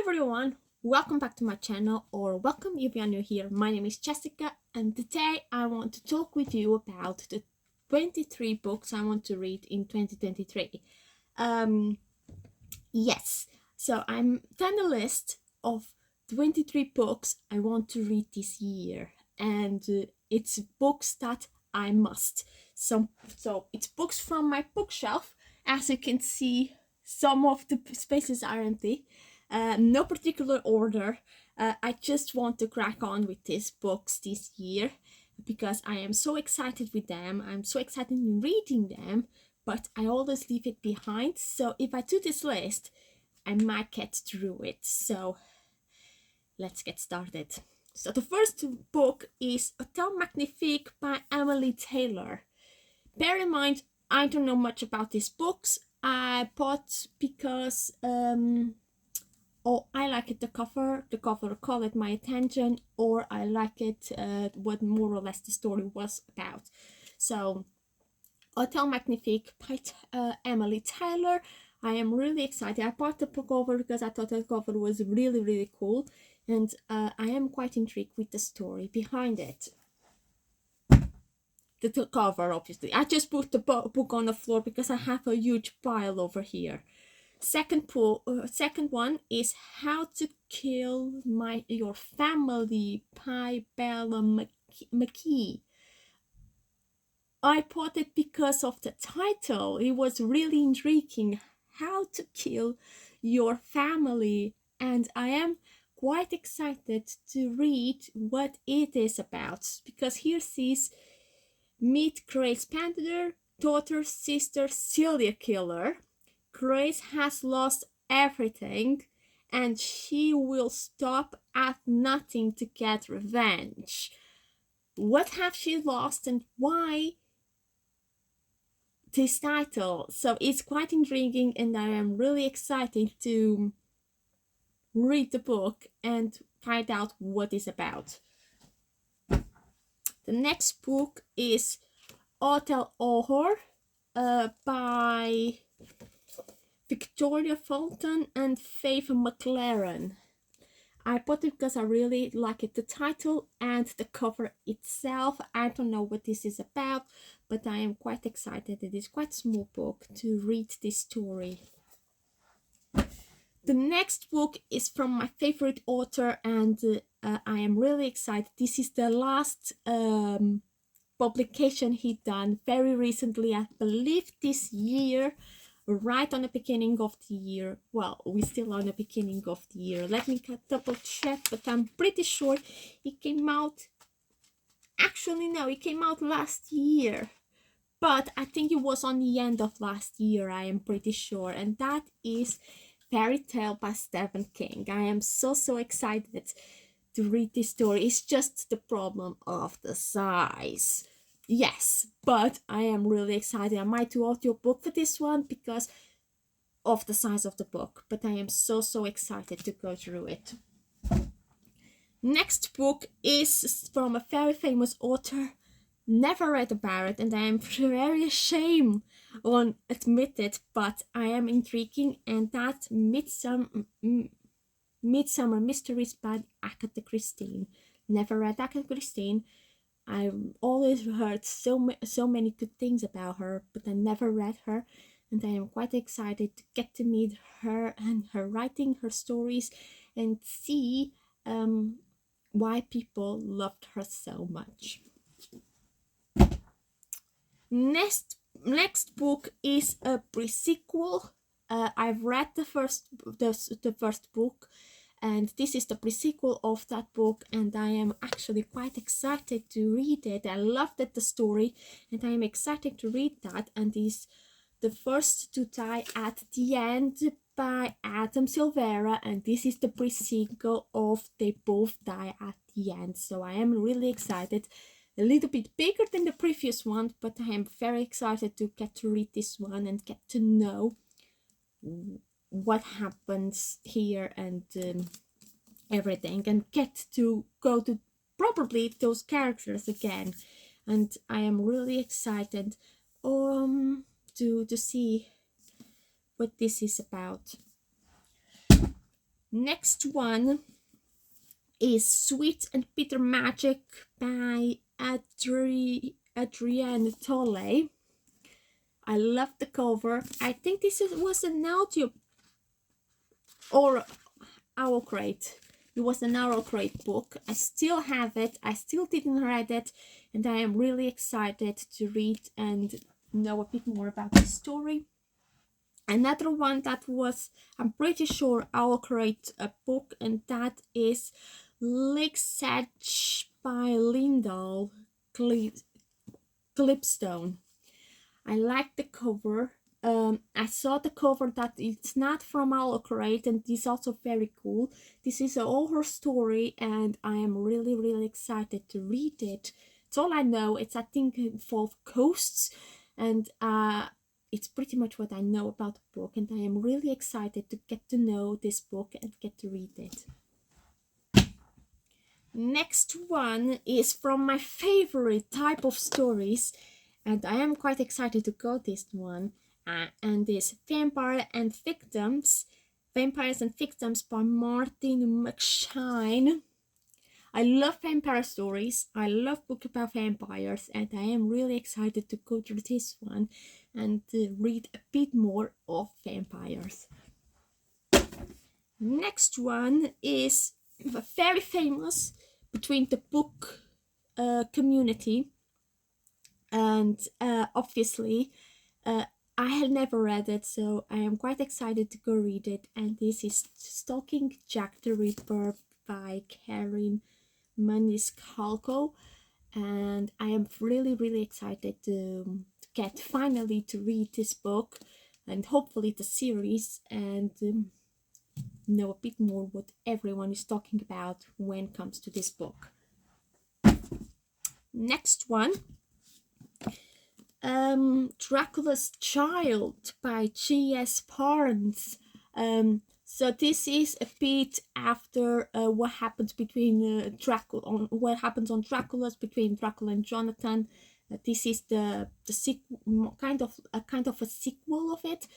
everyone, welcome back to my channel, or welcome if you are new here. My name is Jessica, and today I want to talk with you about the 23 books I want to read in 2023. Yes, so I'm done a list of 23 books I want to read this year, and it's books that I must. So it's books from my bookshelf. As you can see, some of the spaces are empty. No particular order. I just want to crack on with these books this year because I am so excited with them. I'm so excited in reading them, but I always leave it behind. So if I do this list, I might get through it. So let's get started. So the first book is Otto Magnific by Emily Taylor. Bear in mind, I don't know much about these books. I bought because I like it, the cover caught my attention, or I like it what more or less the story was about. So Hotel Magnific by Emily Taylor. I am really excited. I bought the cover because I thought the cover was really cool, and I am quite intrigued with the story behind it. The cover, obviously. I just put the book on the floor because I have a huge pile over here. Second one is How to Kill Your Family by Bella McKee. I bought it because of the title. It was really intriguing. How to Kill Your Family. And I am quite excited to read what it is about, because here she's meet Grace Panther, daughter, sister, serial killer. Grace has lost everything, and she will stop at nothing to get revenge. What have she lost, and why this title? So it's quite intriguing, and I am really excited to read the book and find out what it's about. The next book is Otto Ohor by Victoria Fulton and Faith McLaren. I bought it because I really like it, the title and the cover itself. I don't know what this is about, but I am quite excited. It is quite a small book to read this story. The next book is from my favorite author, and I am really excited. This is the last publication he done very recently, I believe this year, right on the beginning of the year. Well, we're still on the beginning of the year. Let me double check, but I'm pretty sure it came out. Actually, no, it came out last year, but I think it was on the end of last year, I am pretty sure, and that is Fairytale by Stephen King. I am so excited to read this story. It's just the problem of the size. Yes, but I am really excited. I might do audiobook for this one because of the size of the book, but I am so excited to go through it. Next book is from a very famous author. Never read Barrett, and I am very ashamed on admit it, but I am intriguing, and that Midsummer Mysteries by Agatha Christie. Never read Agatha Christie. I've always heard so many good things about her, but I never read her, and I am quite excited to get to meet her and her writing, her stories, and see why people loved her so much. Next book is a PreSequel. I've read the first book, and this is the PreSequel of that book, and I am actually quite excited to read it. I loved the story, and I am excited to read that. And is the first to die at the end by Adam Silvera, and this is the PreSequel of They Both Die at the End. So I am really excited. A little bit bigger than the previous one, but I am very excited to get to read this one and get to know what happens here and everything, and get to go to probably those characters again. And I am really excited to see what this is about. Next one is Sweet and Bitter Magic by Adrienne Tolle. I love the cover. I think this was an audio or Owl Crate. It was an Owl Crate book. I still have it. I still didn't read it, and I am really excited to read and know a bit more about the story. Another one that was, I'm pretty sure, Owl Crate a book, and that is Lake's Edge by Lyndall Clipstone. I like the cover. I saw the cover that it's not from Owl Crate, and it's also very cool. This is an Ohor story, and I am really, really excited to read it. It's all I know. It's, I think, involves coasts, and it's pretty much what I know about the book, and I am really excited to get to know this book and get to read it. Next one is from my favorite type of stories, and I am quite excited to go this one, and is Vampires and Victims by Martin McShane. I love vampire stories. I love books about vampires, and I am really excited to go through this one and read a bit more of vampires. Next one is very famous between the book community, and obviously I had never read it, so I am quite excited to go read it, and this is Stalking Jack the Ripper by Karen Maniscalco, and I am really, really excited to get finally to read this book and hopefully the series, and know a bit more what everyone is talking about when it comes to this book. Next one, Draculas Child by G.S. Barnes. So this is a bit after what happens between what happens on Dracula's, between Dracula and Jonathan. This is the sequel, kind of a sequel of it,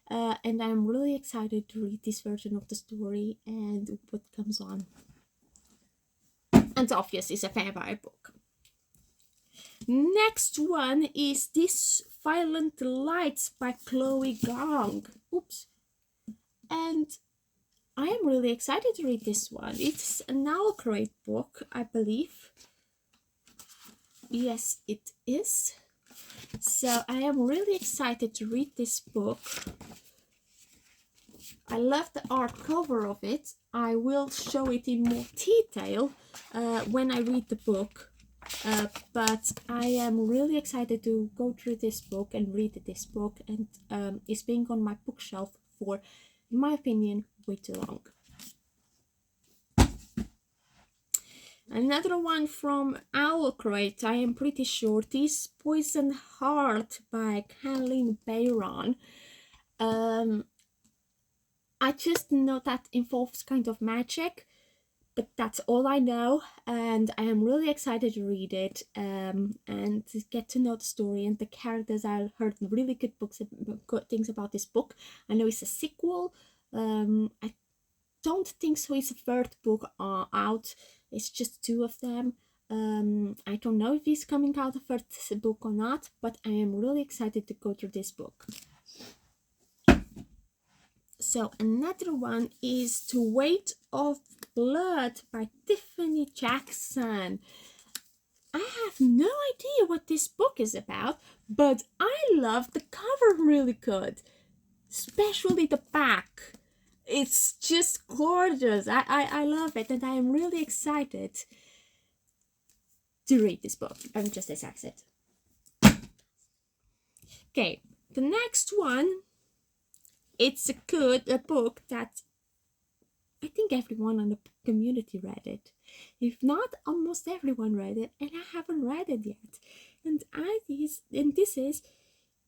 and I'm really excited to read this version of the story and what comes on. And obviously, it's a vampire book. Next one is This Violent Lights by Chloe Gong. Oops. And I am really excited to read this one. It's an Owl Crate book, I believe. Yes, it is. So I am really excited to read this book. I love the art cover of it. I will show it in more detail when I read the book. But I am really excited to go through this book and read this book, and it's been on my bookshelf for, in my opinion, way too long. Another one from Owl Crate, I am pretty sure, this Poison Heart by Kathleen Bayron. I just know that involves kind of magic, but that's all I know, and I am really excited to read it and to get to know the story and the characters. I heard really good things about this book. I know it's a sequel. I don't think so. It's a third book out. It's just two of them. I don't know if it's coming out a third book or not, but I am really excited to go through this book. So another one is The Weight of Blood by Tiffany Jackson. I have no idea what this book is about, but I love the cover really good, especially the back. It's just gorgeous. I love it, and I am really excited to read this book. I'm just excited. Okay, the next one, it's a book that I think everyone in the community read it. If not, almost everyone read it, and I haven't read it yet. And this is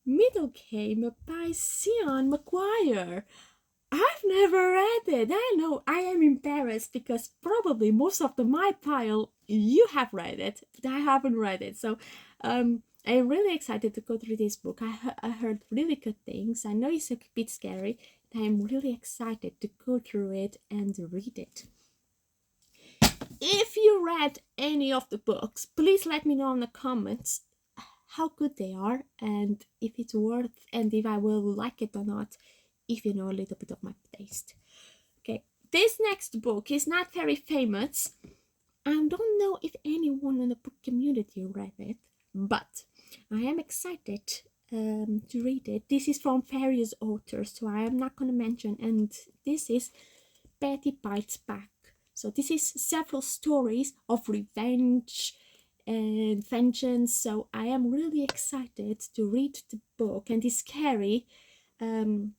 Middle Game by Sean McGuire. I've never read it. I know I am embarrassed because probably most of my pile you have read it, but I haven't read it. So I'm really excited to go through this book. I heard really good things. I know it's a bit scary. I'm really excited to go through it and read it. If you read any of the books, please let me know in the comments how good they are and if it's worth and if I will like it or not, if you know a little bit of my taste. Okay, this next book is not very famous. I don't know if anyone in the book community read it, but I am excited to read it. This is from various authors, so I am not going to mention, and this is Betty Bites Back. So this is several stories of revenge and vengeance, so I am really excited to read the book, and it's scary. So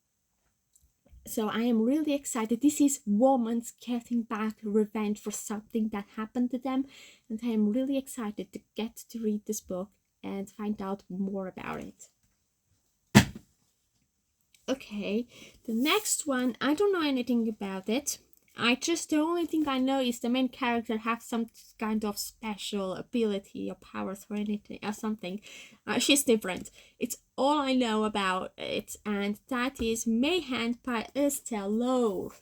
I am really excited. This is women getting back revenge for something that happened to them, and I am really excited to get to read this book and find out more about it. Okay, the next one, I don't know anything about it. The only thing I know is the main character has some kind of special ability or powers or anything or something. She's different. It's all I know about it, and that is Mayhem Pie Stalker.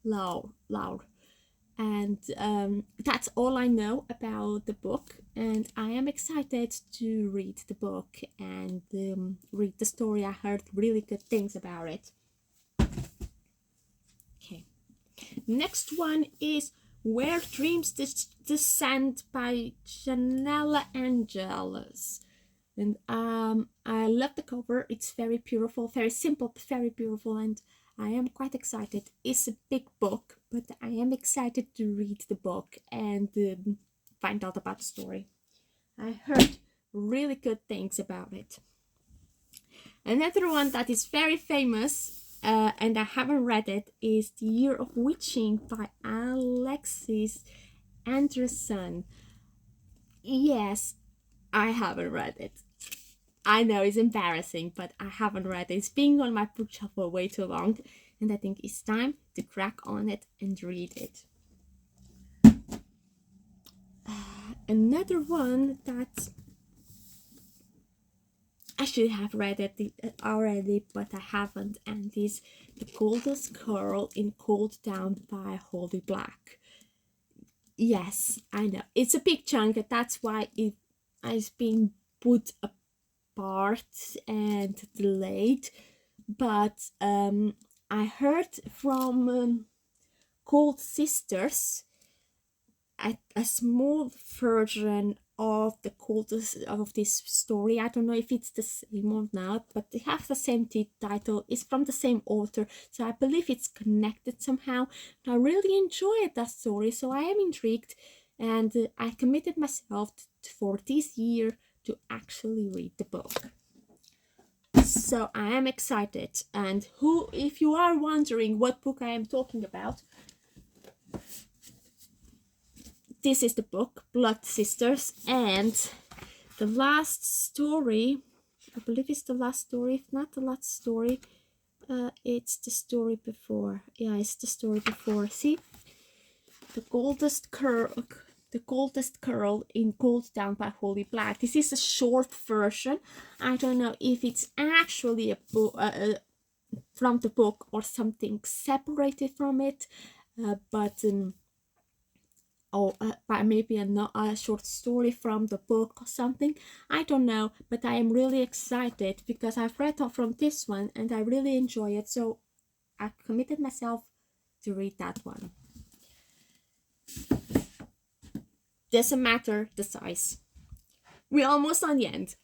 Loud. And that's all I know about the book, and I am excited to read the book and read the story. I heard really good things about it. Okay. Next one is Where Dreams Descend by Janella Angeles. And I love the cover. It's very beautiful, very simple, but very beautiful, and I am quite excited. It's a big book, but I am excited to read the book and find out about the story. I heard really good things about it. Another one that is very famous, and I haven't read it, is The Year of Witching by Alexis Anderson. Yes, I haven't read it. I know it's embarrassing, but I haven't read it. It's been on my bookshelf for way too long, and I think it's time to crack on it and read it. Another one that I should have read it already, but I haven't, and is The Coldest Girl in Cold Down by Holly Black. Yes, I know. It's a big chunk, and that's why it has been put apart and delayed. But I heard from Cold Sisters a small version of the coldest of this story. I don't know if it's the same or not, but they have the same title. It's from the same author, so I believe it's connected somehow. I really enjoyed that story, so I am intrigued, and I committed myself for this year to actually read the book. So I am excited, and if you are wondering what book I am talking about, this is the book, Blood Sisters, and the last story, I believe it's the last story, if not the last story, it's the story before. Yeah, it's the story before. See? The Coldest Girl in Cold Down by Holly Black. This is a short version. I don't know if it's actually a book from the book or something separated from it, but maybe a short story from the book or something. I don't know, but I am really excited because I've read from this one and I really enjoy it, so I committed myself to read that one. Doesn't matter the size. We're almost on the end.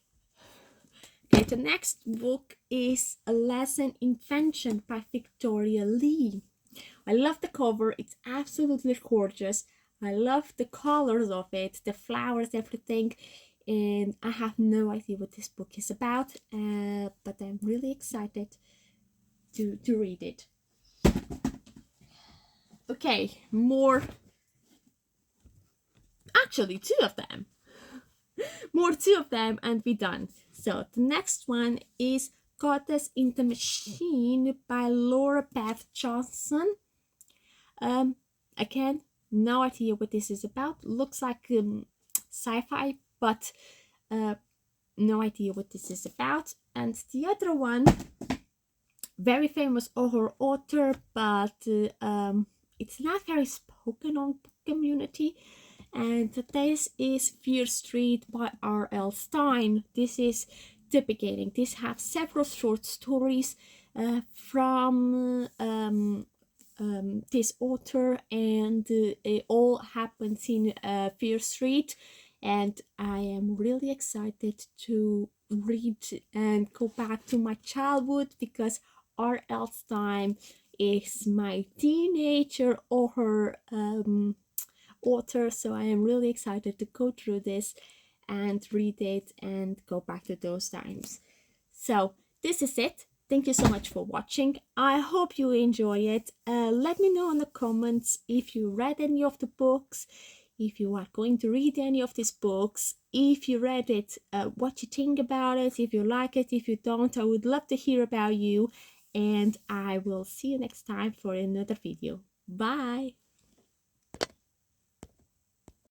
Okay, the next book is A Lesson in Invention by Victoria Lee. I love the cover. It's absolutely gorgeous. I love the colors of it, the flowers, everything. And I have no idea what this book is about, but I'm really excited to read it. Okay, more. Actually, two of them, and we're done. So the next one is Goddess in the Machine by Laura Beth Johnson. Again, no idea what this is about. Looks like sci-fi, but no idea what this is about. And the other one very famous horror author, but it's not very spoken on community. And this is Fear Street by R.L. Stine. This is the beginning. This has several short stories from this author, and it all happens in Fear Street, and I am really excited to read and go back to my childhood, because R.L. Stine is my teenager horror author, so I am really excited to go through this and read it and go back to those times. So this is it. Thank you so much for watching. I hope you enjoy it. Let me know in the comments if you read any of the books, if you are going to read any of these books, if you read it, what you think about it, if you like it, if you don't. I would love to hear about you, and I will see you next time for another video. Bye!